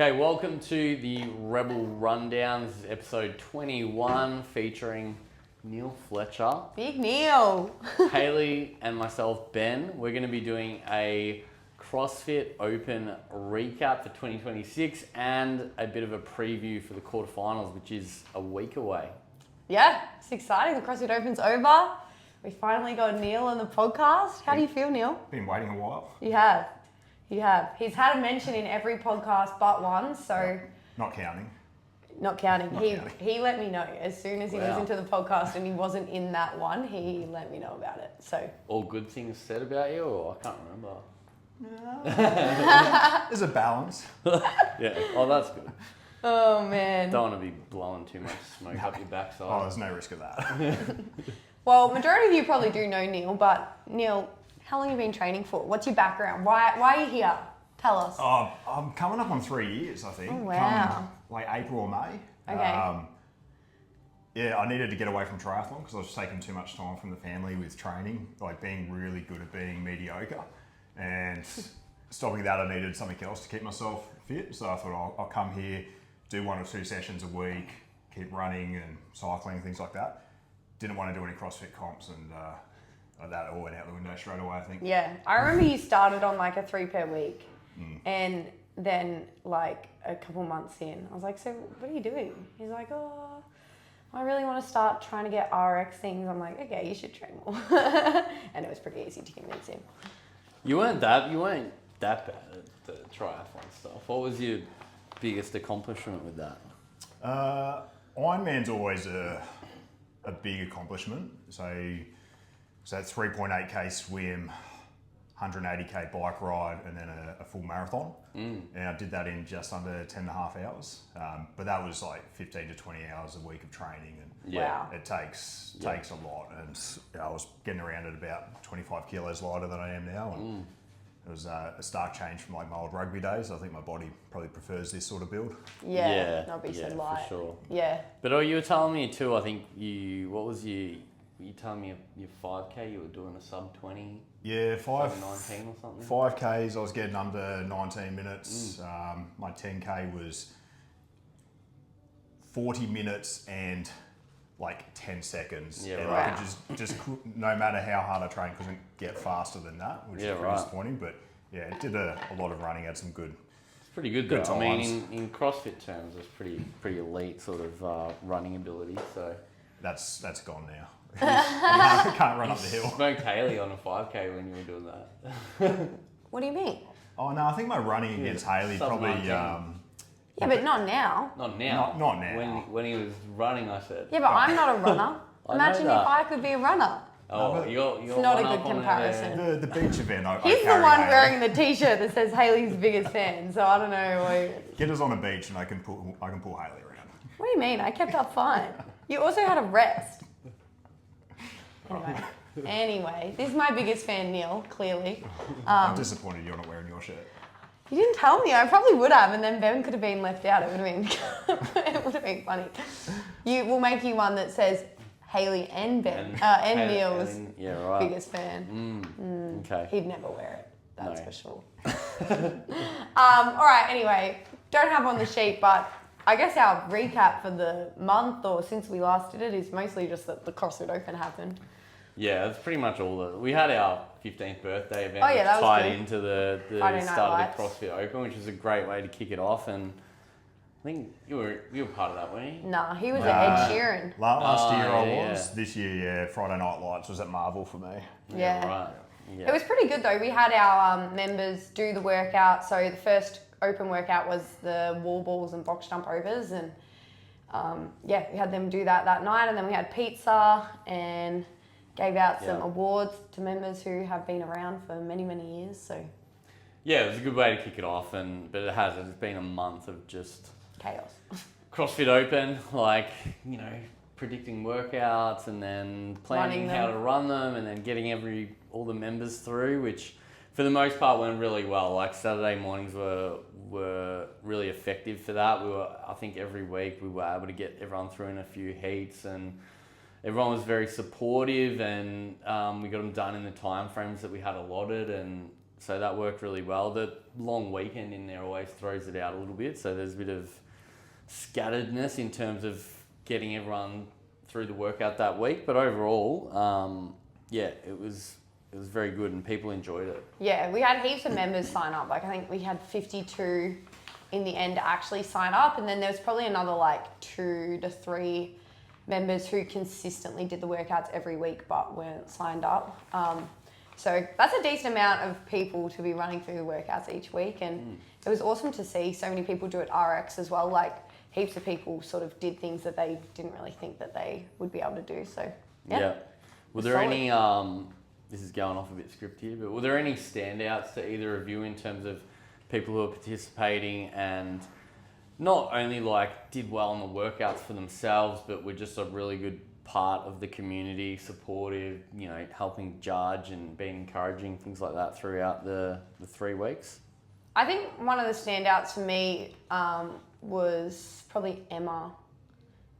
Okay, welcome to the Rebel Rundown. This is episode 21 featuring Neil Fletcher, Big Neil, Hayley and myself, Ben. We're going to be doing a CrossFit Open recap for 2026 and a bit of a preview for the quarterfinals, which is a week away. Yeah, it's exciting. The CrossFit Open's over. We finally got Neil on the podcast. How do you feel, Neil? Been waiting a while. You have. He's had a mention in every podcast but one, so... Not counting. Not counting. He let me know as soon as he Wow. listened to the podcast and he wasn't in that one, he let me know about it. So All good things said about you, or I can't remember. There's a balance. Yeah, oh, that's good. oh man. Don't want to be blowing too much smoke up your Oh, backside. there's no risk of that. Well, majority of you probably do know Neil, but Neil, how long have you been training for? What's your background? Why are you here? Tell us. Oh, I'm coming up on 3 years, I think. Oh, wow. Come, like April or May. Okay. Yeah, I needed to get away from triathlon because I was taking too much time from the family with training, like being really good at being mediocre. And stopping that, I needed something else to keep myself fit. So I thought I'll come here, do 1 or 2 sessions a week, keep running and cycling, things like that. Didn't want to do any CrossFit comps, and that all went out the window straight away, I think. Yeah, I remember you started on like a 3 per week, and then like a couple months in, I was like, so what are you doing? He's like, oh, I really want to start trying to get RX things. I'm like, okay, you should train more. And it was pretty easy to convince him. You weren't that bad at the triathlon stuff. What was your biggest accomplishment with that? Ironman's always a big accomplishment. So that's 3.8k swim, 180k bike ride, and then a full marathon. And I did that in just under 10 and a half hours. But that was like 15 to 20 hours a week of training, and Wow. it takes a lot. And I was getting around at about 25 kilos lighter than I am now. And it was a stark change from like my old rugby days. I think my body probably prefers this sort of build. Yeah, not be so light. for sure. Yeah. But you were telling me too, I think you telling me your 5k, you were doing a sub 20, Yeah, sub 19 or something? 5Ks, I was getting under 19 minutes. My 10K was 40 minutes and like 10 seconds. Yeah, and right. I just no matter how hard I trained, couldn't get faster than that, which is pretty disappointing. But yeah, it did a lot of running, had some good. It's pretty good Good though. I mean, times. in CrossFit terms, it's pretty elite sort of running ability. So That's gone now. I can't run up the hill. smoked Hayley on a 5k when you were doing that. What do you mean? Oh no, I think my running against Hayley sub probably. 19. Yeah, but not now. Not now. Not now. When he was running, I said. Yeah, but I'm not a runner. I know Imagine if that. I could be a runner. Oh, you're It's not a one good up on comparison. The beach event. I He's the carried one Hayley. wearing the t-shirt that says Hayley's biggest fan, so I don't know. Get us on a beach and I can pull Hayley around. What do you mean? I kept up fine. You also had a rest. Anyway, this is my biggest fan, Neil, clearly. I'm disappointed you're not wearing your shirt. You didn't tell me. I probably would have, and then Ben could have been left out. It would have been funny. We'll make you one that says Hayley and Ben, and Neil's biggest fan. Okay. He'd never wear it. That's No. for sure. All right. Anyway, don't have on the sheet, but I guess our recap for the month or since we last did it is mostly just that the CrossFit Open happened. Yeah, that's pretty much all. We had our 15th birthday event, Oh, yeah, which that was tied good. into the Friday Night start Lights. of the CrossFit Open, which was a great way to kick it off. And I think you were part of that, weren't you? Nah, he was at Ed Sheeran. Last year I yeah, was. This year, yeah, Friday Night Lights was at Marvel for me. Yeah. Right. Yeah. It was pretty good though. We had our members do the workout. So the first open workout was the wall balls and box jump overs, and we had them do that night, and then we had pizza and gave out some awards to members who have been around for many, many years. So Yeah, it was a good way to kick it off, but it's been a month of just chaos. CrossFit Open, like, predicting workouts and then planning how to run them and then getting all the members through, which for the most part went really well. Like Saturday mornings were really effective for that. I think every week we were able to get everyone through in a few heats, and everyone was very supportive, and we got them done in the time frames that we had allotted, and So that worked really well. The long weekend in there always throws it out a little bit. So there's a bit of scatteredness in terms of getting everyone through the workout that week. But overall, it was very good and people enjoyed it. Yeah, we had heaps of members sign up. Like I think we had 52 in the end actually sign up, and then there was probably another like 2 to 3 members who consistently did the workouts every week but weren't signed up. So that's a decent amount of people to be running through the workouts each week, and it was awesome to see so many people do it RX as well. Like heaps of people sort of did things that they didn't really think that they would be able to do. So yeah. Were there any this is going off a bit script here, but were there any standouts to either of you in terms of people who are participating and not only like did well in the workouts for themselves, but were just a really good part of the community, supportive, you know, helping judge and being encouraging, things like that throughout the 3 weeks? I think one of the standouts for me was probably Emma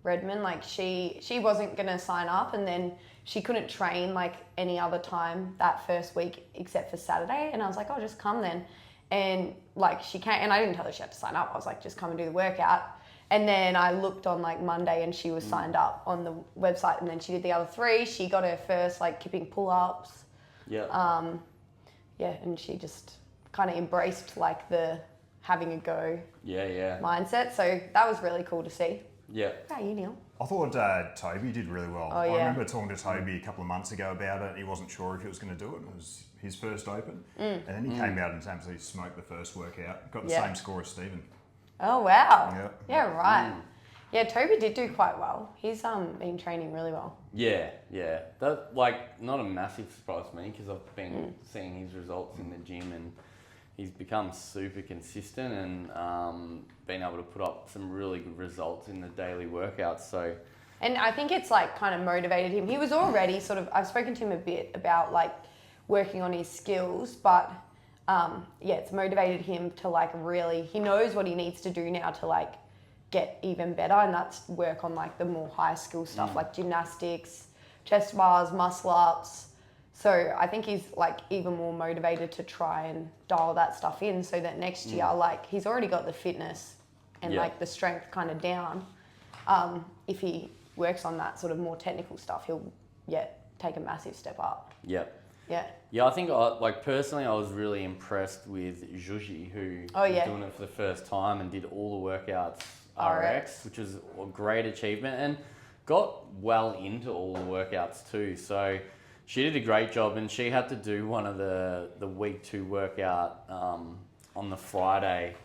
Redmond. Like she wasn't going to sign up, and then she couldn't train like any other time that first week except for Saturday. And I was like, oh, just come then. And like she came, and I didn't tell her she had to sign up. I was like, just come and do the workout. And then I looked on like Monday and she was signed up on the website, and then she did the other 3. She got her first like kipping pull-ups. Yeah. And she just kind of embraced like the having a go mindset. So that was really cool to see. Yeah. How are you, Neil? I thought Toby did really well. I remember talking to Toby a couple of months ago about it. He wasn't sure if he was going to do it. It was his first Open. And then he came out and absolutely smoked the first workout. Got the same score as Stephen. Oh, wow. Yeah. Yeah, right. Yeah, Toby did do quite well. He's been training really well. Yeah. That like not a massive surprise to me because I've been seeing his results in the gym, and he's become super consistent and been able to put up some really good results in the daily workouts. So, and I think it's like kind of motivated him. He was already sort of, I've spoken to him a bit about like working on his skills, but it's motivated him to like really, he knows what he needs to do now to like get even better, and that's work on like the more high skill stuff like gymnastics, chest bars, muscle ups. So I think he's like even more motivated to try and dial that stuff in so that next year, like he's already got the fitness and like the strength kind of down. If he works on that sort of more technical stuff, he'll take a massive step up. Yeah, I think personally I was really impressed with Zhuji, who was doing it for the first time and did all the workouts RX, which was a great achievement, and got well into all the workouts too. So she did a great job, and she had to do one of the week 2 workout on the Friday,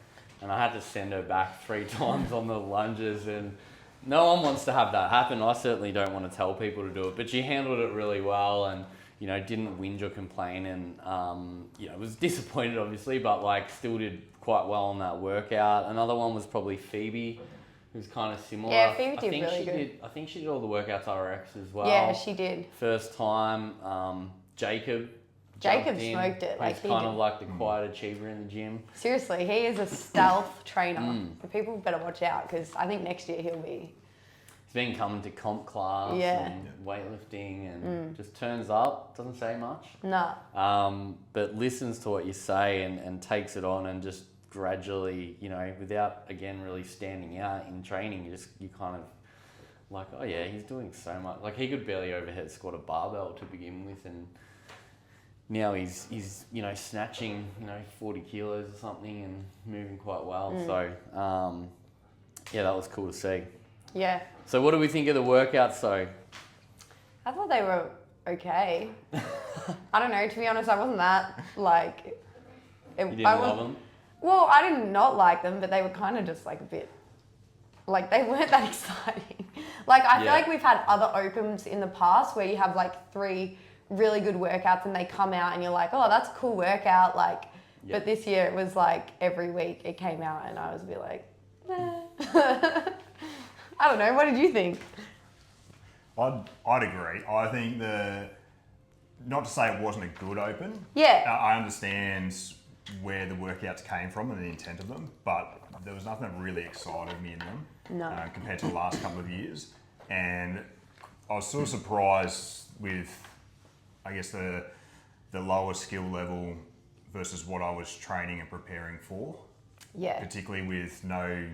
and I had to send her back 3 times on the lunges, and no one wants to have that happen. I certainly don't want to tell people to do it, but she handled it really well, and you know, didn't whinge or complain, and was disappointed obviously, but like still did quite well on that workout. Another one was probably Phoebe, who's kind of similar. Yeah, Phoebe did really good. I think she did all the workouts RX as well. Yeah, she did. First time. Jacob smoked it. He's kind of like the quiet achiever in the gym. Seriously, he is a stealth trainer. So people better watch out, because I think next year he'll be... He's been coming to comp class and weightlifting, and just turns up, doesn't say much. No. But listens to what you say and takes it on, and just gradually, you know, without again really standing out in training, you kind of like, oh yeah, he's doing so much. Like he could barely overhead squat a barbell to begin with, and now he's you know, snatching, you know, 40 kilos or something and moving quite well. So that was cool to see. Yeah. So what do we think of the workouts though? I thought they were okay. I don't know, to be honest, I wasn't that like... You didn't love them? Well, I did not like them, but they were kind of just like a bit... Like they weren't that exciting. Like I feel like we've had other Opens in the past where you have like 3 really good workouts and they come out and you're like, oh, that's a cool workout. Like, but this year it was like every week it came out and I was a bit like, nah. I don't know. What did you think? I'd agree. I think not to say it wasn't a good Open. Yeah. I understand where the workouts came from and the intent of them, but there was nothing that really excited me in them. No. Compared to the last couple of years. And I was sort of surprised with, I guess, the lower skill level versus what I was training and preparing for. Yeah. Particularly with no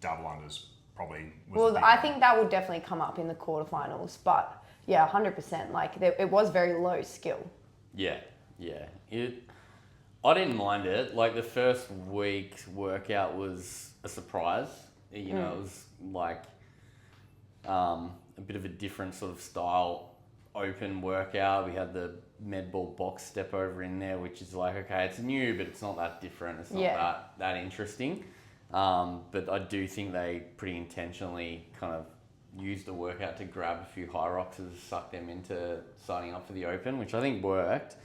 double unders, probably. Well, I think that will definitely come up in the quarterfinals, but yeah, 100%. Like it was very low skill. Yeah. I didn't mind it. Like the first week's workout was a surprise. You know, it was like a bit of a different sort of style open workout. We had the med ball box step over in there, which is like, okay, it's new, but it's not that different. It's not that interesting. But I do think they pretty intentionally kind of used the workout to grab a few high rocks and suck them into signing up for the Open, which I think worked.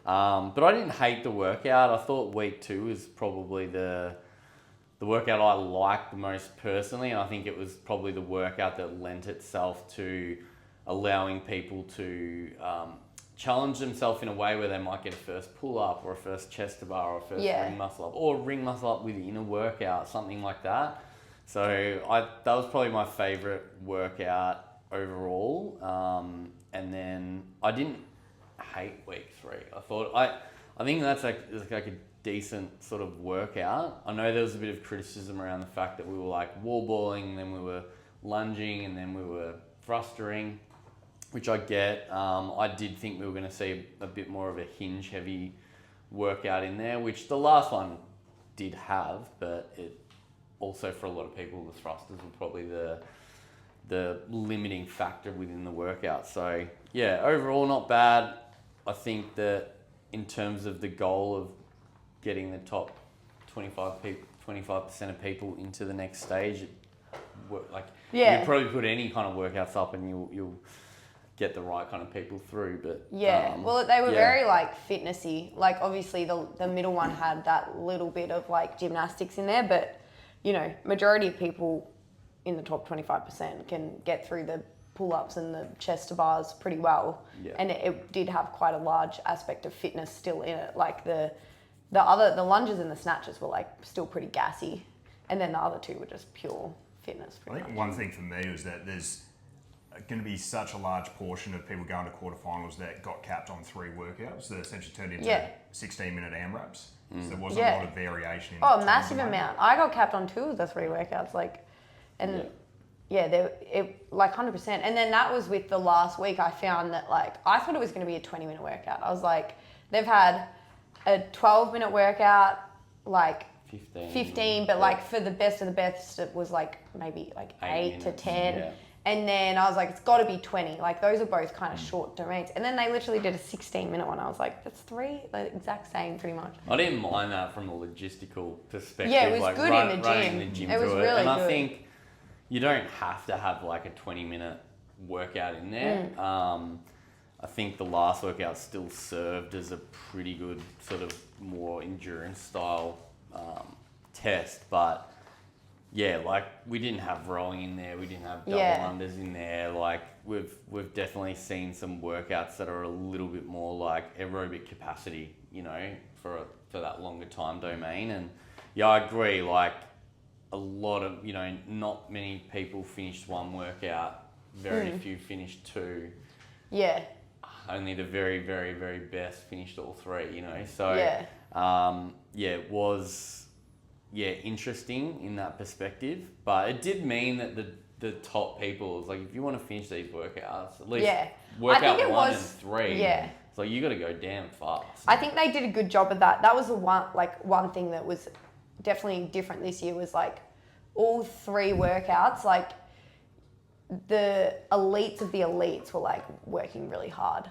But I didn't hate the workout. I thought week 2 was probably the workout I liked the most personally, and I think it was probably the workout that lent itself to allowing people to challenge themselves in a way where they might get a first pull-up or a first chest to bar or a first ring muscle up or ring muscle up within a workout, something like that. So that was probably my favourite workout overall. And then I didn't hate week 3. I think that's like a decent sort of workout. I know there was a bit of criticism around the fact that we were like wall balling, then we were lunging, and then we were thrustering, which I get. I did think we were going to see a bit more of a hinge heavy workout in there, which the last one did have, but it also for a lot of people the thrusters were probably the limiting factor within the workout. So yeah, overall not bad. I think that in terms of the goal of getting the top 25% of people into the next stage, you probably put any kind of workouts up and you'll get the right kind of people through. But well, they were very like fitnessy. Like obviously the middle one had that little bit of like gymnastics in there, but you know, majority of people in the top 25% can get through the pull-ups and the chest to bars pretty well. Yeah. And it did have quite a large aspect of fitness still in it. Like the lunges and the snatches were like still pretty gassy, and then the other two were just pure fitness. I think one thing for me was that there's going to be such a large portion of people going to quarterfinals that got capped on 3 workouts that essentially turned into 16-minute AMRAPs. So there wasn't a lot of variation. Massive amount. I got capped on 2 of the 3 workouts, it like 100%. And then that was with the last week. I found that like I thought it was going to be a 20-minute workout. I was like, they've had a 12-minute workout, like 15, but like for the best of the best, it was like maybe like 8 to 10. Yeah. And then I was like, it's got to be 20. Like those are both kind of short domains. And then they literally did a 16-minute one. I was like, that's 3, the exact same pretty much. I didn't mind that from a logistical perspective. Yeah, it was like good in the gym. It was really good. And I think you don't have to have like a 20-minute workout in there. I think the last workout still served as a pretty good sort of more endurance style test, but yeah, like we didn't have rowing in there, we didn't have double unders in there. Like we've definitely seen some workouts that are a little bit more like aerobic capacity, you know, for that longer time domain. And yeah, I agree. Like a lot of, you know, not many people finished 1 workout, very few finished 2. Yeah. Only the very, very, very best finished all 3, you know. So it was interesting in that perspective, but it did mean that the top people was like, if you want to finish these workouts, at least workout 1 and 3. Yeah. It's like you got to go damn fast. I think they did a good job of that. That was the one thing that was definitely different this year was like all 3 workouts, like the elites of the elites were like working really hard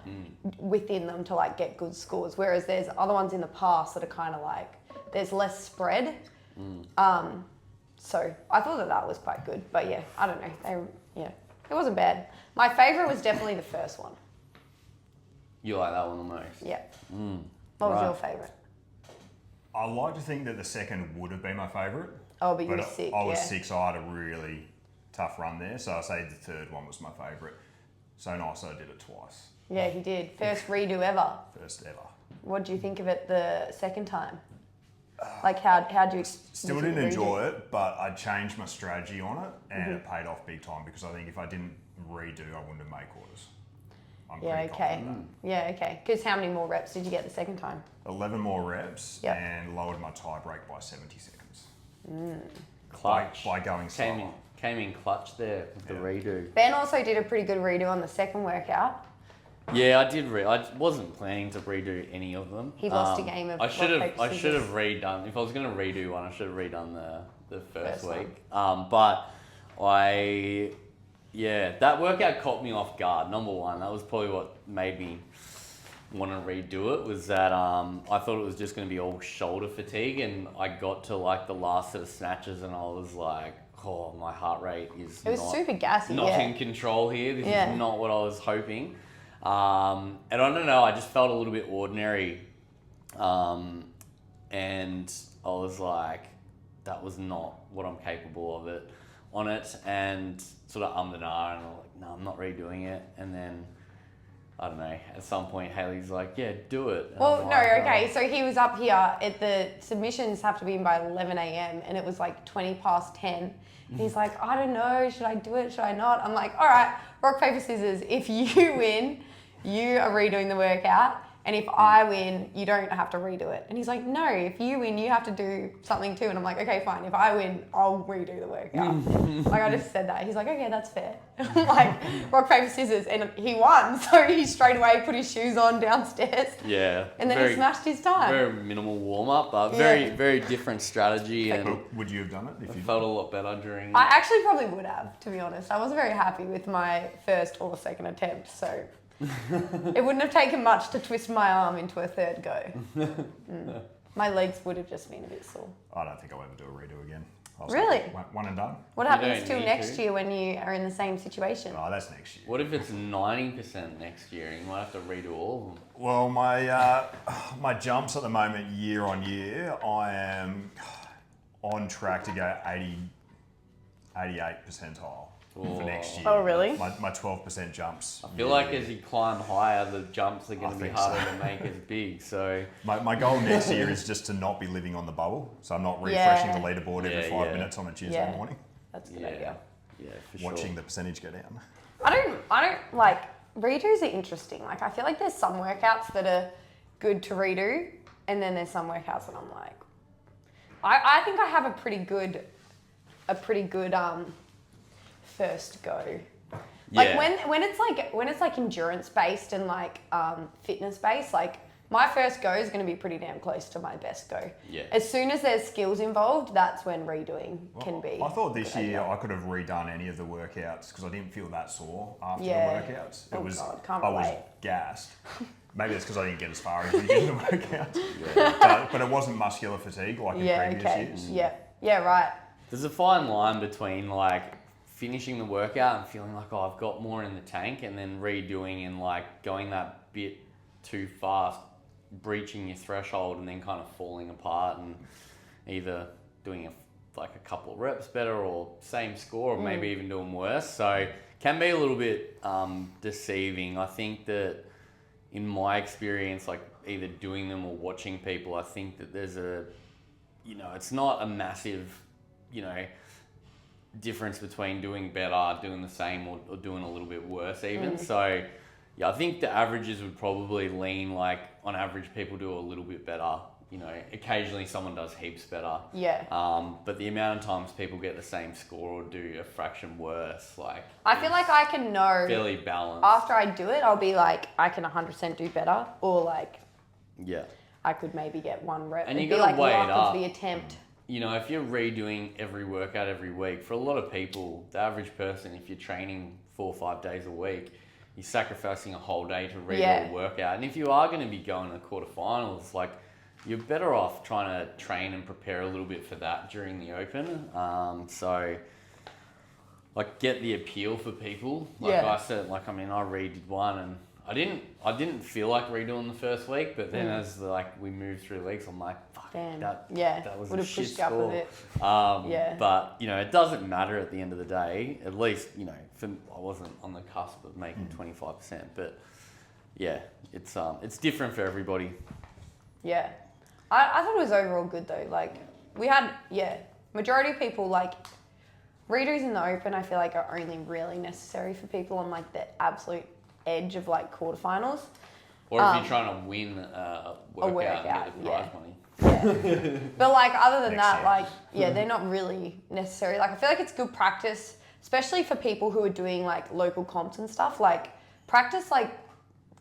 within them to like get good scores. Whereas there's other ones in the past that are kind of like, there's less spread. So I thought that was quite good, but yeah, I don't know. It wasn't bad. My favourite was definitely the first one. You like that one the most? Yeah. What was your favourite? I like to think that the second would have been my favourite. Oh, but you were sick. I was sick, so I had a really tough run there. So I say the third one was my favourite. So nice I did it twice. Yeah, he did. First redo ever. First ever. What do you think of it the second time? Like how do you... Still didn't enjoy it, but I changed my strategy on it and it paid off big time because I think if I didn't redo, I wouldn't have made quarters. I'm Yeah, pretty okay. confident. Yeah, okay. Because how many more reps did you get the second time? 11 more reps Yep. and lowered my tie break by 70 seconds. Clutch. By going slower. Came in clutch there with the redo. Ben also did a pretty good redo on the second workout. Yeah, I did. I wasn't planning to redo any of them. He lost a game of I should rock, have. paper, I should have scissors. redone. If I was going to redo one, I should have redone the first First week. But that workout caught me off guard. Number one, that was probably what made me want to redo it. Was that I thought it was just going to be all shoulder fatigue, and I got to like the last set of snatches, and I was like, oh, my heart rate is It was super gassy, not yeah. in control here. This Yeah. is not what I was hoping. And I don't know, I just felt a little bit ordinary. And I was like, that was not what I'm capable of it on it. And sort of and I and I'm like, no, I'm not redoing it. And then, I don't know, at some point Hayley's like, yeah, do it. And Well, I'm no, like, okay. So he was up here. The submissions have to be in by 11 a.m. and it was like 20 past 10. And he's like, I don't know, should I do it? Should I not? I'm like, all right, rock, paper, scissors. If you win, you are redoing the workout. And if I win, you don't have to redo it. And he's like, no, if you win, you have to do something too. And I'm like, okay, fine. If I win, I'll redo the workout. Like I just said that. He's like, okay, that's fair. I'm like, rock, paper, scissors. And he won. So he straight away put his shoes on downstairs. Yeah. And then he smashed his time. Very minimal warm up, but very different strategy. And But would you have done it if I you felt a lot better during. I actually probably would have, to be honest. I wasn't very happy with my first or second attempt, so it wouldn't have taken much to twist my arm into a third go. My legs would have just been a bit sore. I don't think I'll ever do a redo again. I was Really? like, one and done. What You happens don't till need next to. year when you are in the same situation? Oh, that's next year. What if it's 90% next year? You might have to redo all of them. Well, my jumps at the moment, year on year, I am on track to go 88 percentile for next year. Oh, really? My 12% jumps. I feel like as you climb higher, the jumps are going I to be think harder so. to make as big. So My goal next year is just to not be living on the bubble. So I'm not refreshing Yeah. the leaderboard every Yeah, 5 yeah. minutes on a Tuesday Yeah. morning, That's a good yeah, idea. yeah, for sure. watching the percentage go down. I don't like, redos are interesting. Like, I feel like there's some workouts that are good to redo, and then there's some workouts that I'm like, I think I have a pretty good first go. Like Yeah. when it's like endurance based and like fitness based, like my first go is going to be pretty damn close to my best go. Yeah. As soon as there's skills involved, that's when redoing can be. I thought this a good year idea. I could have redone any of the workouts because I didn't feel that sore after Yeah. the workouts. Oh, God, can't I was relate. gassed. Maybe it's because I didn't get as far as you did in the workout. But it wasn't muscular fatigue like in Yeah. previous Okay. years. Yeah. Yeah. Right. There's a fine line between like finishing the workout and feeling like, oh, I've got more in the tank, and then redoing and like going that bit too fast, breaching your threshold, and then kind of falling apart and either doing a couple of reps better or same score, or maybe even doing worse. So can be a little bit deceiving. I think that in my experience, like either doing them or watching people, I think that there's it's not a massive, difference between doing better, doing the same, or doing a little bit worse even. So yeah, I think the averages would probably lean like on average people do a little bit better. Occasionally someone does heaps better. Yeah. But the amount of times people get the same score or do a fraction worse, like I feel like I can know fairly balanced. after I do it, I'll be like, I can 100% do better, or like Yeah. I could maybe get one rep. And you It'd be gotta like weigh it luck up. of the attempt. If you're redoing every workout every week, for a lot of people, the average person, if you're training 4 or 5 days a week, you're sacrificing a whole day to redo a workout. And if you are going to be going to quarterfinals, like you're better off trying to train and prepare a little bit for that during the Open. So like get the appeal for people. Like I said, I redid one and I didn't feel like redoing the first week, but then as we moved through weeks, I'm like, fuck, Damn. that was would a have shit pushed you up a score. bit. But it doesn't matter at the end of the day. At least I wasn't on the cusp of making 25%, but yeah, it's different for everybody. Yeah. I thought it was overall good though. Like we had, majority of people like redos in the Open, I feel like are only really necessary for people on like the absolute edge of like quarterfinals. Or if you're trying to win a workout and get the prize money. Yeah. But like other than Makes that, sense. like they're not really necessary. Like I feel like it's good practice, especially for people who are doing like local comps and stuff. Like practice like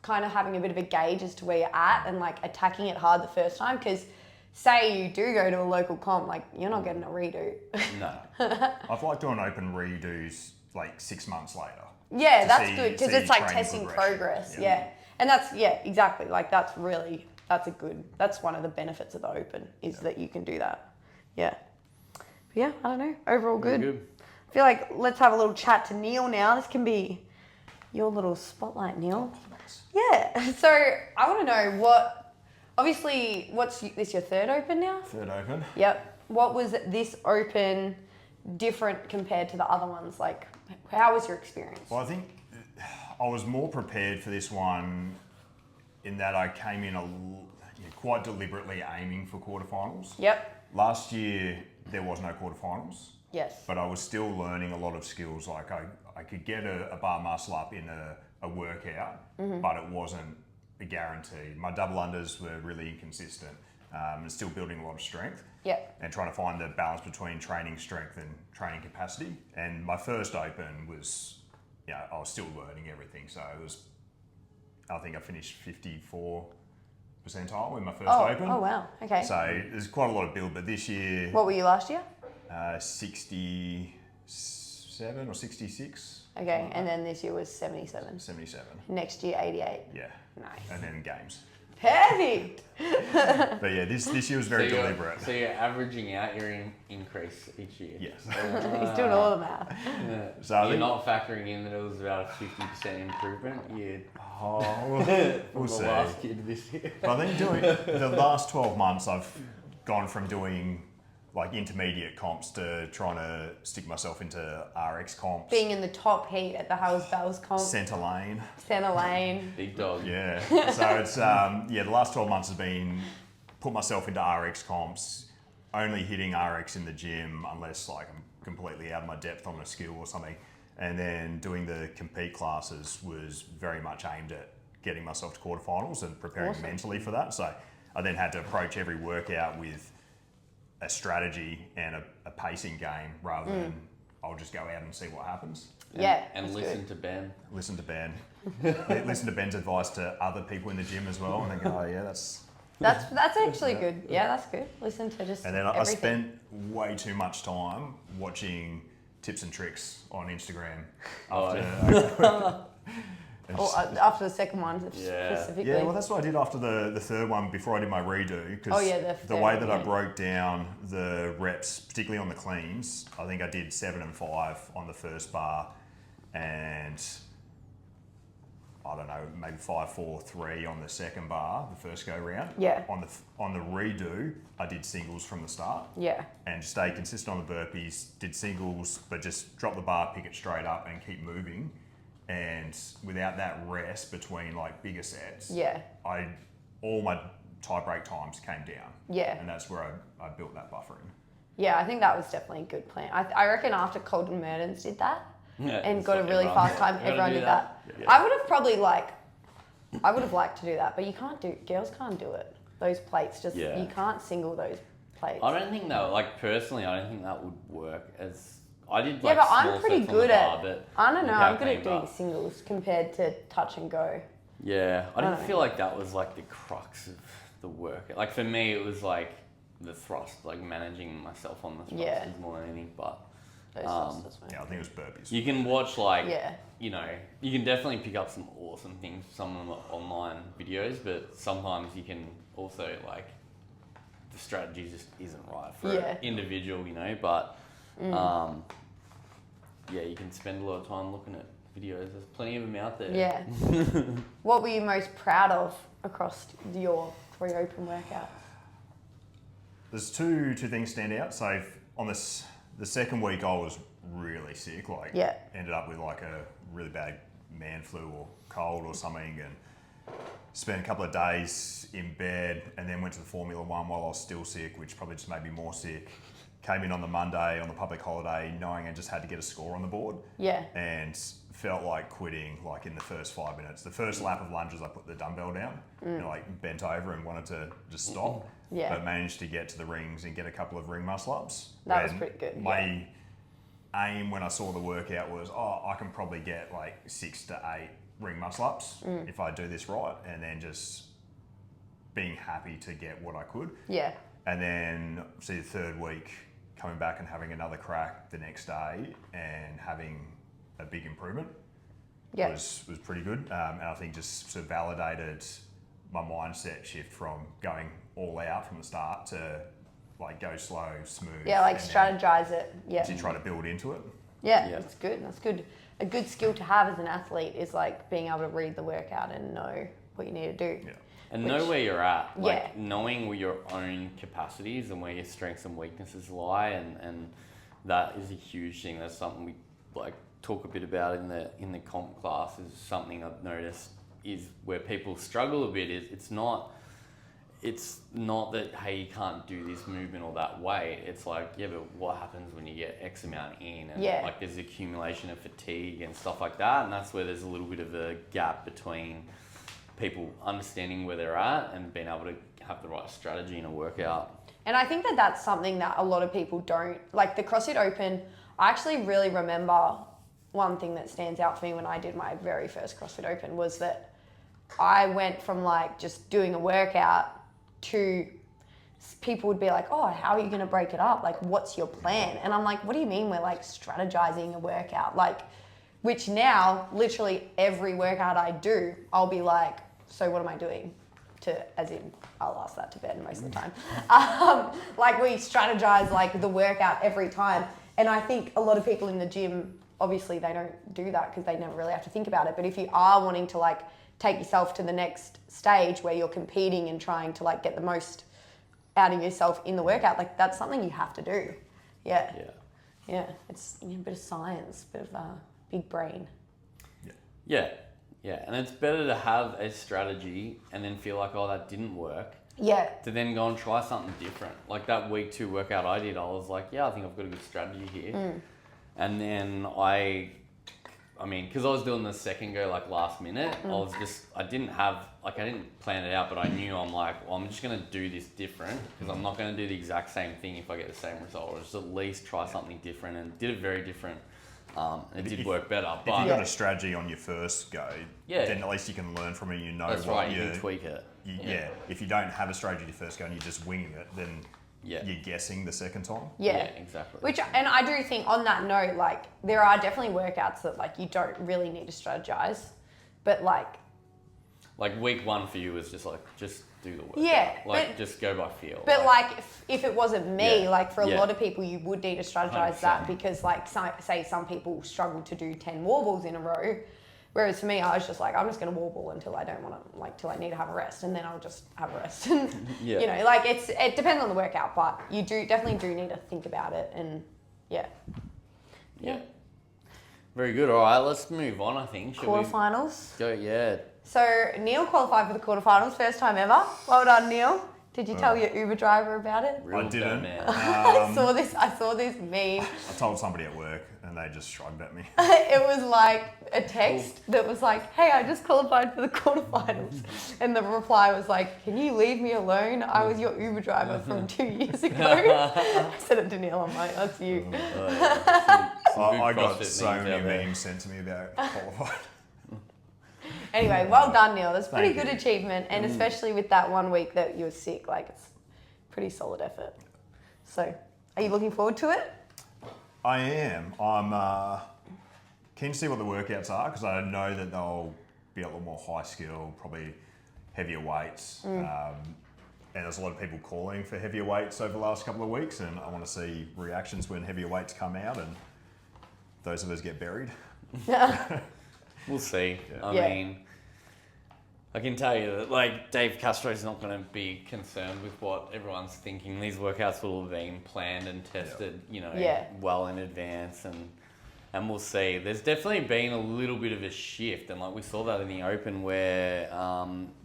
kind of having a bit of a gauge as to where you're at and like attacking it hard the first time, because say you do go to a local comp, like you're not getting a redo. No. I've liked doing open redos like 6 months later. Yeah, To that's see- good because see it's like training testing progression. progress. Yeah. Yeah. And that's, exactly. Like that's one of the benefits of the Open is that you can do that. Yeah. But yeah, I don't know. Overall good. I feel like let's have a little chat to Neil now. This can be your little spotlight, Neil. Nice. Yeah. So I want to know what's this your third Open now? Third Open. Yep. What was this Open different compared to the other ones? Like, how was your experience? Well, I think I was more prepared for this one in that I came in quite deliberately aiming for quarterfinals. Yep. Last year, there was no quarterfinals, Yes. but I was still learning a lot of skills. Like I could get a bar muscle up in a workout, but it wasn't a guarantee. My double unders were really inconsistent and still building a lot of strength. Yep. And trying to find the balance between training strength and training capacity. And my first Open was, I was still learning everything. So I think I finished 54 percentile in my first Open. Oh, wow. Okay. So there's quite a lot of build, but this year, What were you last year? 67 or 66. Okay, and then this year was 77. 77. Next year, 88. Yeah. Nice. And then games. Perfect. But yeah, this year was very deliberate. So you're averaging out your increase each year. Yes. He's doing all the math. Yeah. So I You're think- not factoring in that it was about a 50% improvement year Oh, from we'll the see. last year to this year. But I think doing the last 12 months, I've gone from doing like intermediate comps to trying to stick myself into RX comps. Being in the top heat at the Hell's Bells comp, Centre lane. centre lane. Big dog. Yeah. So it's, the last 12 months has been put myself into RX comps, only hitting RX in the gym unless like I'm completely out of my depth on a skill or something. And then doing the compete classes was very much aimed at getting myself to quarterfinals and preparing Awesome. mentally for that. So I then had to approach every workout with a strategy and a pacing game rather than I'll just go out and see what happens. Yeah. And that's listen good. to Ben. Listen to Ben. Listen to Ben's advice to other people in the gym as well, and then go, oh yeah, that's. That's actually good. Yeah, that's good. Listen to just And then I everything. spent way too much time watching tips and tricks on Instagram Oh, after. and Or just- after the second one Yeah. specifically. yeah, well, that's what I did after the third one before I did my redo. Because Oh, yeah, the the third way one, that I yeah. broke down the reps, particularly on the cleans, I think I did 7 and 5 on the first bar, and I don't know, maybe 5, 4, 3 on the second bar, the first go round. Yeah. On the redo, I did singles from the start. Yeah. And stayed consistent on the burpees, did singles, but just drop the bar, pick it straight up and keep moving. And without that rest between like bigger sets, Yeah. all my tie break times came down. Yeah. And that's where I built that buffer in. Yeah, I think that was definitely a good plan. I reckon after Colton Merdens did that Yeah, and it's got a like really everyone- fast time, gotta everyone do did that. Yeah. I would have probably I would have liked to do that, but you can't do, girls can't do it. Those plates just, Yeah. you can't single those plates. I don't think that, like personally, I don't think that would work as. I did Yeah, like but small I'm pretty sets on the good bar, at, but I don't know, I'm good at without doing being singles compared to touch and go. Yeah, I I didn't don't feel know. like that was like the crux of the work. Like for me, it was like the thrust, like managing myself on the thrust Yeah. is more than anything. But Those thrusters, man. Yeah, I think it was burpees. you can watch like, Yeah. you know, you can definitely pick up some awesome things, some of the online videos, but sometimes you can also like, the strategy just isn't right for Yeah. an individual, you know, but yeah, you can spend a lot of time looking at videos. There's plenty of them out there. Yeah. What were you most proud of across your 3 open workouts? There's two things stand out. So on the second week, I was really sick. Like, Yeah. ended up with like a really bad man flu or cold or something, and spent a couple of days in bed, and then went to the Formula One while I was still sick, which probably just made me more sick. came in on the Monday on the public holiday knowing I just had to get a score on the board. Yeah. And felt like quitting like in the first 5 minutes. The first lap of lunges I put the dumbbell down and like bent over and wanted to just stop. Yeah. But managed to get to the rings and get a couple of ring muscle ups. That was pretty good. My aim when I saw the workout was, I can probably get like 6 to 8 ring muscle ups if I do this right, and then just being happy to get what I could. Yeah. And then see the third week coming back and having another crack the next day and having a big improvement was pretty good. And I think just sort of validated my mindset shift from going all out from the start to like go slow, smooth. Yeah, like strategize it. Yeah. To try to build into it. Yeah, that's good. That's good. A good skill to have as an athlete is like being able to read the workout and know what you need to do. Yeah. And know where you're at, like knowing where your own capacities and where your strengths and weaknesses lie, and that is a huge thing. That's something we like talk a bit about in the comp class. Is something I've noticed is where people struggle a bit. Is it's not that hey, you can't do this movement or that weight. It's like, yeah, but what happens when you get X amount in, and like there's accumulation of fatigue and stuff like that, and that's where there's a little bit of a gap between people understanding where they're at and being able to have the right strategy in a workout. And I think that that's something that a lot of people don't, like the CrossFit Open. I actually really remember one thing that stands out for me when I did my very first CrossFit Open was that I went from like just doing a workout to people would be like, oh, how are you going to break it up? Like, what's your plan? And I'm like, what do you mean we're like strategizing a workout? Like, which now literally every workout I do, I'll be like, so what am I doing? As in, I'll ask that to Ben most of the time. Like we strategize like the workout every time. And I think a lot of people in the gym, obviously they don't do that because they never really have to think about it. But if you are wanting to like take yourself to the next stage where you're competing and trying to like get the most out of yourself in the workout, like that's something you have to do. Yeah. It's a bit of science, a bit of big brain. Yeah, and it's better to have a strategy and then feel like, oh, that didn't work. Yeah. To then go and try something different. Like that week 2 workout I did, I was like, yeah, I think I've got a good strategy here. And then I mean, because I was doing the second go like last minute, I didn't plan it out, but I knew I'm like, well, I'm just going to do this different because I'm not going to do the exact same thing if I get the same result, or just at least try something different, and did it very different. It did work better. But if you got a strategy on your first go, then at least you can learn from it. You know that's what right. You can tweak it. If you don't have a strategy your first go and you're just winging it, then you're guessing the second time. Yeah, exactly. And I do think on that note, like there are definitely workouts that like you don't really need to strategize, but like week 1 for you was just do the workout. Yeah. Just go by feel. But like if it wasn't me, like for a lot of people, you would need to strategize 100%. That because like say some people struggle to do 10 warbles in a row. Whereas for me, I was just like, I'm just going to warble until I don't want to, like, till I need to have a rest, and then I'll just have a rest. You know, like it depends on the workout, but you definitely do need to think about it, and yeah. Very good. All right, let's move on. I think quarterfinals. Go, yeah. So Neil qualified for the quarterfinals, first time ever. Well done, Neil. Did you tell your Uber driver about it? I didn't. I saw this meme. I told somebody at work and they just shrugged at me. It was like a text that was like, hey, I just qualified for the quarterfinals. And the reply was like, can you leave me alone? I was your Uber driver from 2 years ago. I said it to Neil, I'm like, that's you. I got so many memes sent to me about qualified. Anyway, well done, Neil. That's pretty good achievement, and especially with that 1 week that you were sick, like it's pretty solid effort. So, are you looking forward to it? I am. I'm keen to see what the workouts are because I know that they'll be a little more high skill, probably heavier weights. And there's a lot of people calling for heavier weights over the last couple of weeks, and I want to see reactions when heavier weights come out and those of us get buried. We'll see. I mean, I can tell you that like Dave Castro's not going to be concerned with what everyone's thinking. These workouts will have been planned and tested, well in advance, and we'll see. There's definitely been a little bit of a shift, and like we saw that in the Open where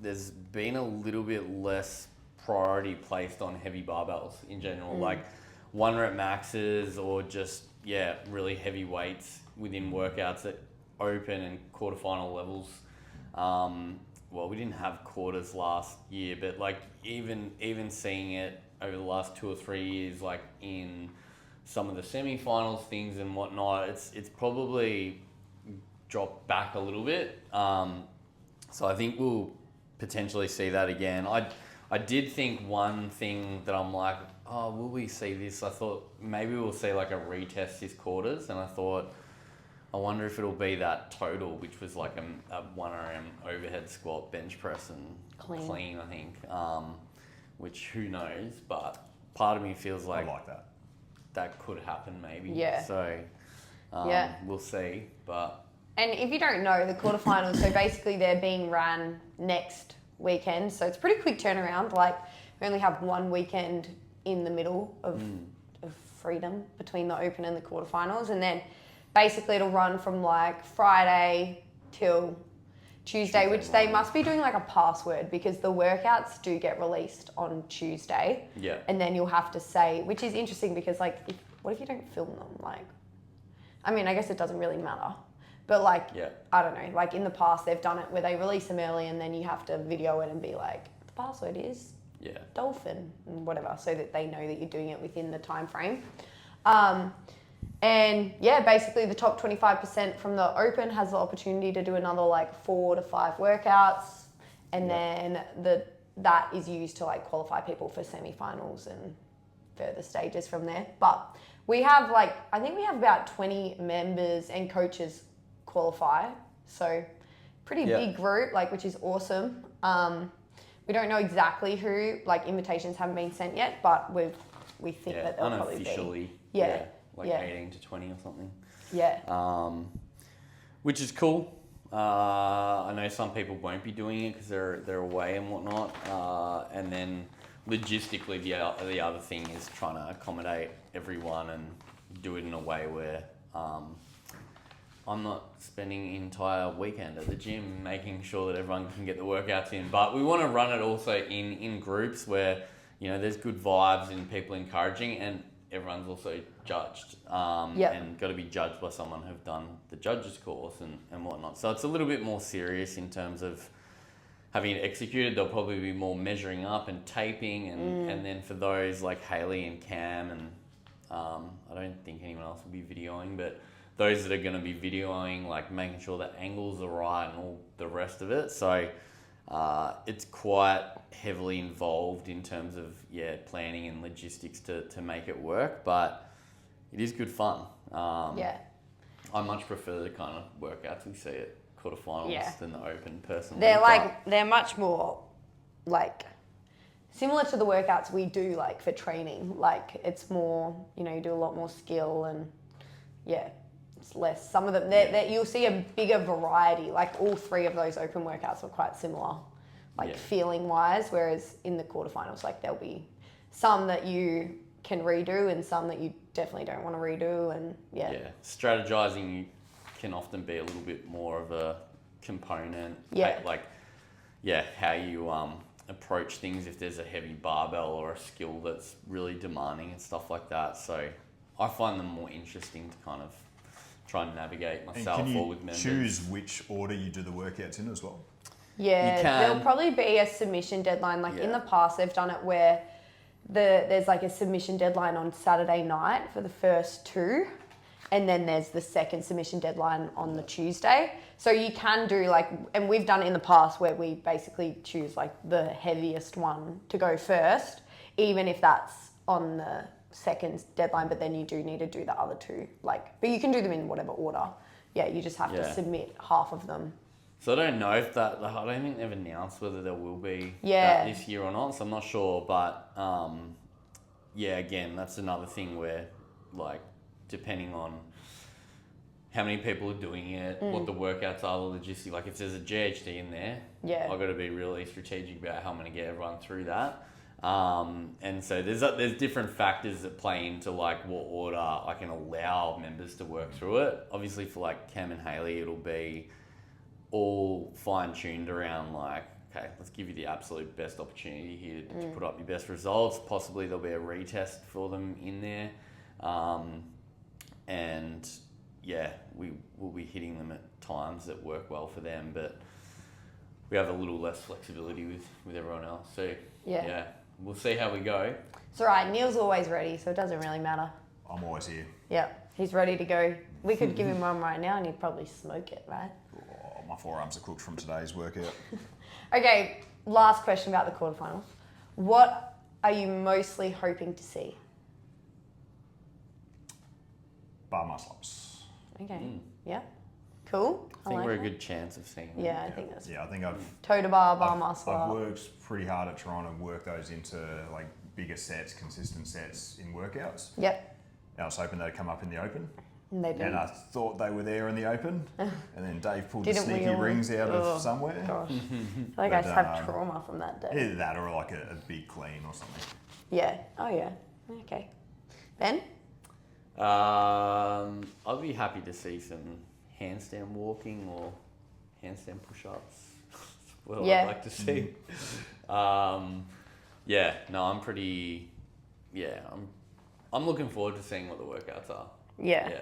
there's been a little bit less priority placed on heavy barbells in general. Like 1 rep maxes or just, really heavy weights within workouts at open and quarterfinal levels. Well, we didn't have quarters last year, but like even seeing it over the last 2 or 3 years, like in some of the semi-finals things and whatnot, it's probably dropped back a little bit. So I think we'll potentially see that again. I did think one thing that I'm like, oh, will we see this? I thought maybe we'll see like a retest this quarters, and I thought, I wonder if it'll be that total, which was like a 1RM overhead squat, bench press, and clean I think. Which who knows, but part of me feels like that could happen maybe. Yeah. So we'll see. But and if you don't know, the quarterfinals, so basically they're being ran next weekend, so it's pretty quick turnaround. Like we only have 1 weekend in the middle of freedom between the open and the quarterfinals, and then basically it'll run from like Friday till Tuesday, which they must be doing like a password because the workouts do get released on Tuesday. Yeah. And then you'll have to say, which is interesting because like, what if you don't film them? Like, I mean, I guess it doesn't really matter. But like, I don't know, like in the past they've done it where they release them early and then you have to video it and be like, the password is dolphin and whatever, so that they know that you're doing it within the time frame. And basically the top 25% from the open has the opportunity to do another like 4 to 5 workouts, and then that is used to like qualify people for semi-finals and further stages from there. But we have I think we have about 20 members and coaches qualify, so pretty big group, which is awesome. We don't know exactly who, invitations haven't been sent yet, but we think that they'll probably be. Unofficially. 18 to 20 or something. Yeah. Which is cool. I know some people won't be doing it because they're away and whatnot. And then logistically, the other thing is trying to accommodate everyone and do it in a way where I'm not spending the entire weekend at the gym making sure that everyone can get the workouts in. But we want to run it also in groups where, there's good vibes and people encouraging, and everyone's also judged and got to be judged by someone who've done the judges course and whatnot. So it's a little bit more serious in terms of having it executed. There'll probably be more measuring up and taping and then for those like Hayley and Cam and I don't think anyone else will be videoing, but those that are going to be videoing, making sure the angles are right and all the rest of it. So it's quite heavily involved in terms of planning and logistics to make it work, but it is good fun. I much prefer the kind of workouts we see at quarterfinals than the open personally. They're much more similar to the workouts we do for training. It's more, you do a lot more skill and it's less. Some of them, you'll see a bigger variety. All 3 of those open workouts are quite similar, feeling wise, whereas in the quarterfinals, there'll be some that you can redo and some that you definitely don't want to redo, and strategizing can often be a little bit more of a component. How you approach things if there's a heavy barbell or a skill that's really demanding and stuff like that. So I find them more interesting to kind of try and navigate myself or with members. Choose which order you do the workouts in as well? Yeah, there'll probably be a submission deadline. In the past, they've done it where there's a submission deadline on Saturday night for the first 2, and then there's the second submission deadline on the Tuesday. So you can do and we've done it in the past where we basically choose the heaviest one to go first, even if that's on the second deadline, but then you do need to do the other 2. But you can do them in whatever order. Yeah, you just have to submit half of them. So I don't know if I don't think they've announced whether there will be that this year or not, so I'm not sure, but again, that's another thing where depending on how many people are doing it, what the workouts are, the logistics, if there's a GHD in there, I've got to be really strategic about how I'm going to get everyone through that. And so there's different factors that play into what order I can allow members to work through it. Obviously for Cam and Hayley, it'll be all fine-tuned around okay, let's give you the absolute best opportunity here to put up your best results. Possibly there'll be a retest for them in there. And yeah, we will be hitting them at times that work well for them, but we have a little less flexibility with everyone else. So yeah, we'll see how we go. It's all right. Neil's always ready, so it doesn't really matter. I'm always here. Yeah, he's ready to go. We could give him one right now and he'd probably smoke it, right? Oh, my forearms are cooked from today's workout. Okay, last question about the quarterfinals. What are you mostly hoping to see? Bar muscle ups. Okay, yeah, cool. I think we're a good chance of seeing them. Yeah, I think that's... Yeah, I think I've... Toe to bar muscle I've up. worked pretty hard at trying to work those into like bigger sets, consistent sets in workouts. Yep. I was hoping they'd come up in the open. And they didn't. And I thought they were there in the open. And then Dave pulled Didn't the sneaky we all? rings out Oh, of somewhere. Gosh. I feel like I But, just have trauma from that day. Either that or like a big clean or something. Yeah. Oh, yeah. Okay. Ben? I'd be happy to see some handstand walking or handstand push-ups. That's what I'd like to see. I'm pretty. Yeah, I'm looking forward to seeing what the workouts are. Yeah. Yeah,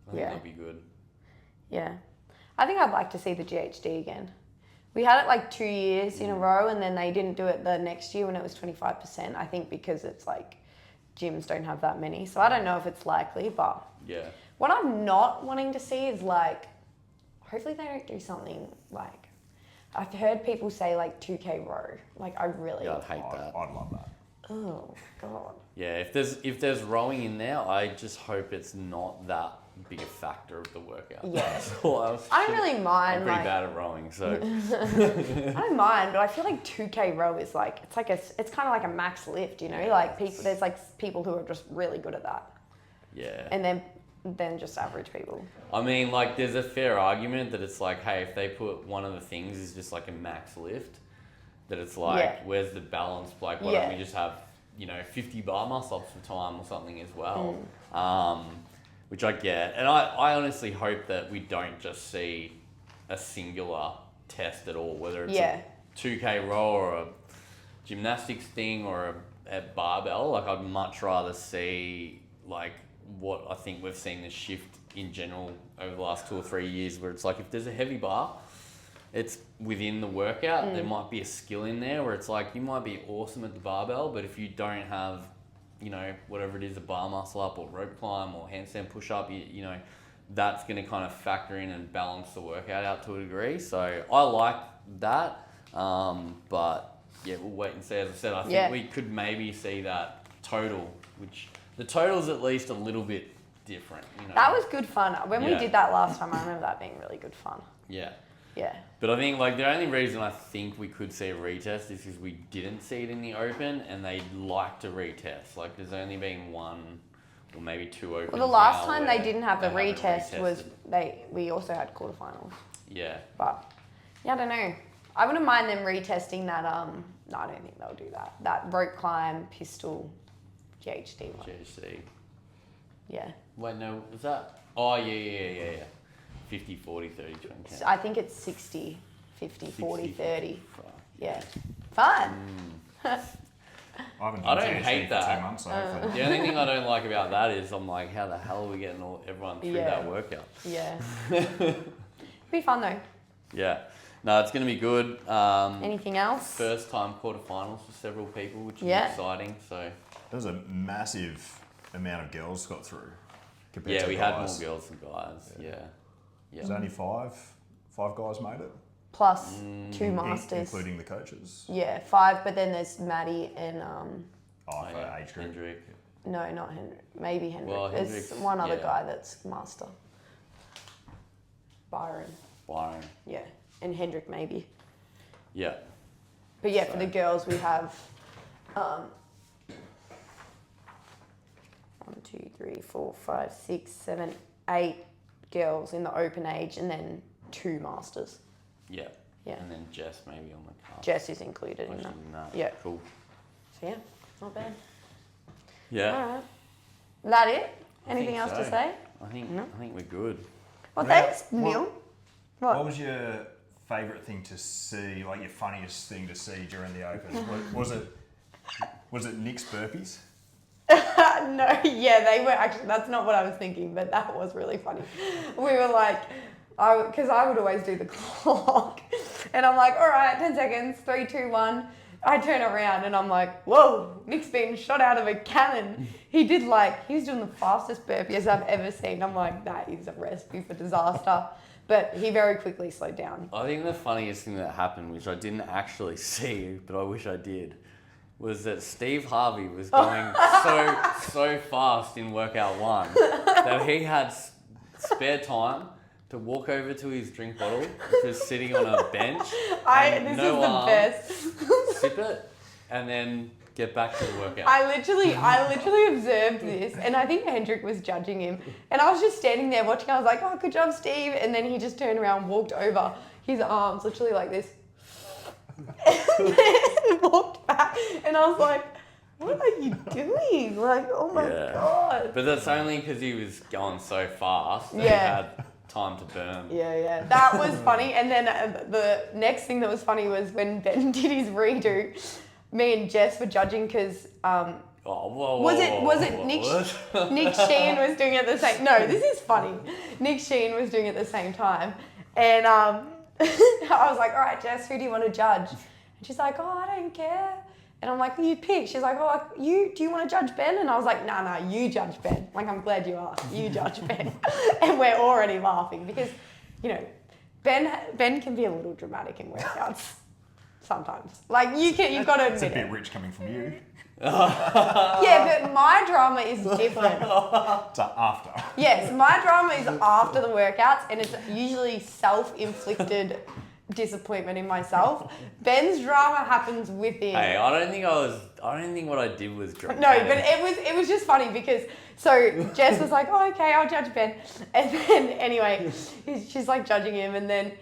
I think that'll be good. Yeah. I think I'd like to see the GHD again. We had it like 2 years in a row and then they didn't do it the next year when it was 25%. I think because it's like gyms don't have that many. So I don't know if it's likely, but Yeah. what I'm not wanting to see is like, hopefully they don't do something like, I've heard people say like 2K row. Like I really, Yeah, I'd hate that. I'd love that. oh God. Yeah, if there's rowing in there, I just hope it's not that big a factor of the workout. Yeah. That's all else. I don't really mind. I'm pretty like, bad at rowing, so I don't mind, but I feel like 2K row is like, it's kind of like a max lift, you know? Yeah, like there's like people who are just really good at that. yeah. And then just average people. I mean, like, there's a fair argument that it's like, hey, if they put one of the things is just like a max lift, that it's like, where's the balance? Like, why don't we just have, 50 bar muscle ups for time or something as well? Which I get. And I honestly hope that we don't just see a singular test at all, whether it's a 2K row or a gymnastics thing or a barbell. Like, I'd much rather see, like, what I think we've seen this shift in general over the last 2 or 3 years, where it's like, if there's a heavy bar, it's within the workout. There might be a skill in there where it's like, you might be awesome at the barbell, but if you don't have, whatever it is, a bar muscle up or rope climb or handstand push up, that's going to kind of factor in and balance the workout out to a degree. So I like that. But yeah, we'll wait and see. As I said, I think we could maybe see that total, which the total's at least a little bit different. That was good fun. When we did that last time, I remember that being really good fun. Yeah. Yeah. But I think like the only reason I think we could see a retest is because we didn't see it in the open and they'd like to retest. Like there's only been one or maybe two opens. Well, the last now time where they didn't have the they haven't retest was retested. we also had quarterfinals. Yeah. But yeah, I don't know. I wouldn't mind them retesting that. No, I don't think they'll do that. That rope climb, pistol, GHD one. GHC. Yeah. Wait, no, was that? Oh, yeah. 50, 40, 30, 20, 10. I think it's 60, 50, 40, 30. Fuck. Yeah. Fun. I haven't I done don't GHD hate for that. 2 months, so hopefully. The only thing I don't like about that is I'm like, how the hell are we getting everyone through Yeah. that workout? Yeah. Be fun though. Yeah. No, it's going to be good. Anything else? First time quarterfinals for several people, which is exciting. So There's a massive amount of girls got through compared to we guys. had more girls than guys. Yeah. There's only five guys made it, Plus 2 masters. including the coaches. Yeah, 5, but then there's Maddie and For age group. Hendrick. no, not Hendrick. Maybe Hendrick. Well, There's Hendrick's- one other guy that's master. Byron. Yeah, and Hendrick maybe. Yeah. But yeah, for the girls we have 1, 2, 3, 4, 5, 6, 7, 8 girls in the open age, and then 2 masters. Yeah. Yeah. And then Jess maybe on the card. Jess is included in that. Yeah. Cool. So yeah, not bad. Yeah. All right. Is that it? I Anything think else to so. say? I think we're good. Well, Yeah. thanks, Neil. What was your favourite thing to see, like your funniest thing to see during the Open? Was it Nick's burpees? No, yeah, they were actually, that's not what I was thinking, but that was really funny. We were like, because I would always do the clock, and I'm like, all right, 10 seconds, 3, 2, 1. I turn around and I'm like, whoa, Nick's been shot out of a cannon. He was doing the fastest burpees I've ever seen. I'm like, that is a recipe for disaster. But he very quickly slowed down. I think the funniest thing that happened, which I didn't actually see, but I wish I did, was that Steve Harvey was going so fast in workout 1 that he had spare time to walk over to his drink bottle, which was sitting on a bench. This is the best. Sip it, and then get back to the workout. I literally observed this, and I think Hendrik was judging him. And I was just standing there watching. I was like, oh, good job, Steve. And then he just turned around, walked over, his arms literally like this, and then walked back. And I was like, what are you doing? Like, oh my God. But that's only because he was going so fast that he had time to burn. Yeah. That was funny. And then the next thing that was funny was when Ben did his redo. Me and Jess were judging because was it Nick Sheen was doing it at the same. No, this is funny. Nick Sheen was doing it at the same time, and I was like, all right, Jess, who do you want to judge? And she's like, oh, I don't care. And I'm like, well, you pick. She's like, oh, do you want to judge Ben? And I was like, no, you judge Ben. Like, I'm glad you asked. You judge Ben. And we're already laughing because, Ben can be a little dramatic in workouts sometimes. Like, you've got to admit it's a bit rich coming from you. Yeah, but my drama is different. So after. Yes, my drama is after the workouts, and it's usually self-inflicted disappointment in myself. Ben's drama happens within. Hey, I don't think what I did was dramatic. No, but it was just funny because Jess was like, oh, okay, I'll judge Ben. And then anyway, she's like judging him, and then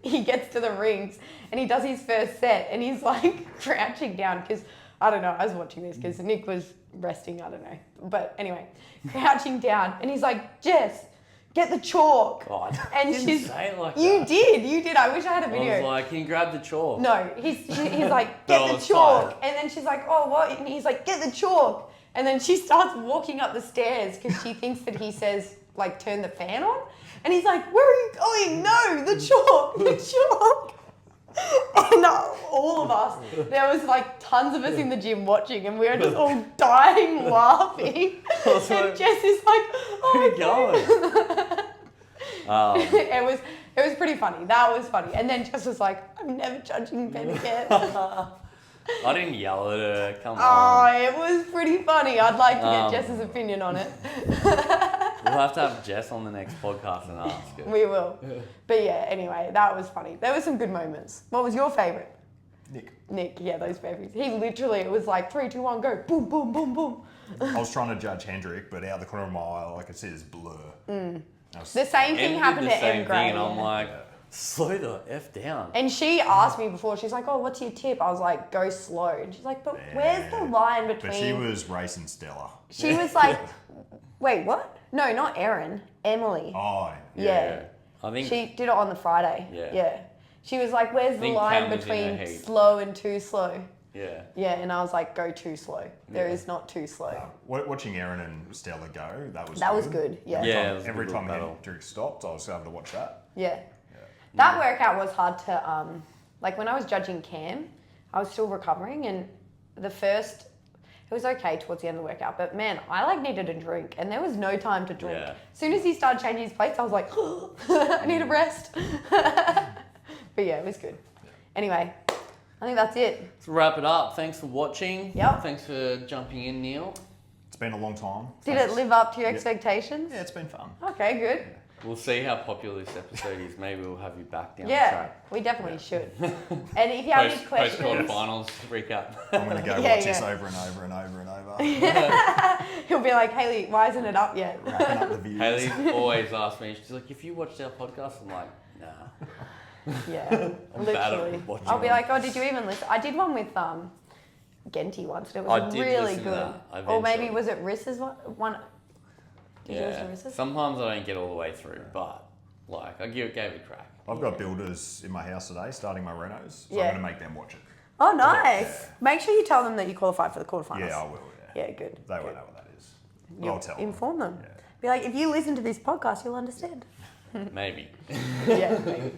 he gets to the rings and he does his first set and he's like crouching down because I don't know, I was watching this because Nick was resting, I don't know. But anyway, crouching down and he's like, Jess, get the chalk. God, and didn't say it like you that. You did. I wish I had a video. I was like, can you grab the chalk? No, he's like, get the chalk. And then she's like, oh, what? And he's like, get the chalk. And then she starts walking up the stairs because she thinks that he says, like, turn the fan on. And he's like, where are you going? No, the chalk. And all of us, there was like tons of us in the gym watching and we were just all dying laughing. And Jess is like, oh, where you going? It was pretty funny. That was funny. And then Jess was like, I'm never judging Ben again. I didn't yell at her. Come on. Oh, it was pretty funny. I'd like to get Jess's opinion on it. We'll have to have Jess on the next podcast and ask her. We will. But yeah, anyway, that was funny. There were some good moments. What was your favourite? Nick, yeah, those babies. He literally, it was like 3, 2, 1, go, boom, boom, boom, boom. I was trying to judge Hendrik, but out of the corner of my eye, like I said, it's blur. The same thing happened to M. Gray. And I'm like, slow the F down. And she asked me before, she's like, oh, what's your tip? I was like, go slow. And she's like, but where's the line between... But she was racing Stella. She was like, wait, what? No, not Erin. Emily. Oh, yeah. I think she did it on the Friday. Yeah. She was like, where's the line between slow and too slow? Yeah. Yeah, and I was like, go too slow. There is not too slow. Watching Erin and Stella go, that was good. Yeah. Every time Hendrik stopped, I was able to watch that. Yeah. That workout was hard to, like when I was judging Cam, I was still recovering and it was okay towards the end of the workout, but man, I like needed a drink and there was no time to drink. Yeah. As soon as he started changing his plates, I was like, oh, I need a rest. But yeah, it was good. Anyway, I think that's it. Let's wrap it up. Thanks for watching. Yep. Thanks for jumping in, Neil. It's been a long time. Did it live up to your expectations? Yeah, it's been fun. Okay, good. We'll see how popular this episode is. Maybe we'll have you back down the Yeah, track. we definitely should. And if you have any questions... Post-quarterfinals recap. I'm going to go watch this over and over and over and over. He'll be like, Hayley, why isn't it up yet? Wrapping up the views. Haley always asks me, she's like, if you watched our podcast, I'm like, nah. Yeah, I'm bad at literally. watching I'll be them. like, oh, did you even listen? I did one with Genty once, and it was really good. Or maybe was it Riss's one? Did you listen to Riss's? Sometimes I don't get all the way through, but Like, I gave it a crack. I've got builders in my house today starting my renos, so Yeah. I'm going to make them watch it. Oh, nice. Yeah. Make sure you tell them that you qualified for the quarterfinals. Yeah, I will. Yeah, good. They won't know what that is. You'll I'll tell them. inform them. Yeah. Be like, if you listen to this podcast, you'll understand. Maybe. Yeah, maybe.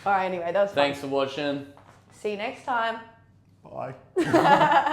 All right, anyway, that was fun. Thanks for watching. See you next time. Bye.